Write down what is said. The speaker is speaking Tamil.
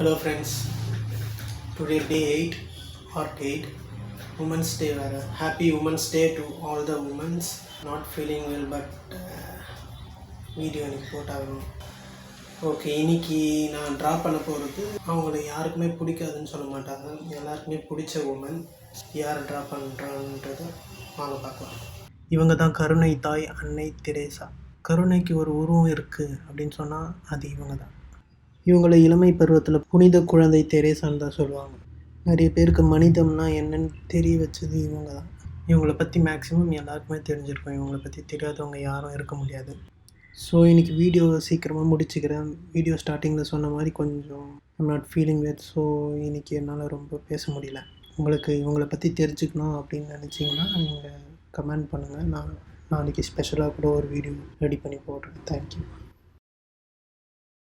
Hello friends, today day 8 or 8 Women's Day. Happy Women's Day to all the women. Not feeling well but video எனக்கு போட்டாகணும். ஓகே, இன்றைக்கி நான் ட்ரா பண்ண போகிறது அவங்கள யாருக்குமே பிடிக்காதுன்னு சொல்ல மாட்டாங்க, எல்லாருக்குமே பிடிச்ச உமன். யார் ட்ரா பண்ணுறான்றதை வாங்க பார்க்கலாம். இவங்க தான் கருணை தாய் அன்னை தெரேசா. கருணைக்கு ஒரு உருவம் இருக்குது அப்படின்னு சொன்னால் அது இவங்க தான். இவங்கள இளமை பருவத்தில் புனித குழந்தை தெரேசான்னு தான் சொல்லுவாங்க. நிறைய பேருக்கு மனிதம்னா என்னன்னு தெரிய வச்சது இவங்க தான். இவங்கள பற்றி மேக்ஸிமம் எல்லாருக்குமே தெரிஞ்சிருக்கும். இவங்கள பற்றி தெரியாதவங்க யாரும் இருக்க முடியாது. ஸோ இன்றைக்கி வீடியோ சீக்கிரமாக முடிச்சுக்கிறேன். வீடியோ ஸ்டார்டிங்கில் சொன்ன மாதிரி கொஞ்சம் I'm not feeling well. So இன்றைக்கி என்னால் ரொம்ப பேச முடியல. உங்களுக்கு இவங்கள பற்றி தெரிஞ்சுக்கணும் அப்படின்னு நினச்சிங்கன்னா நீங்கள் கமெண்ட் பண்ணுங்கள். நான் நாளைக்கு ஸ்பெஷலாக கூட ஒரு வீடியோ ரெடி பண்ணி போடுறேன். தேங்க்யூ.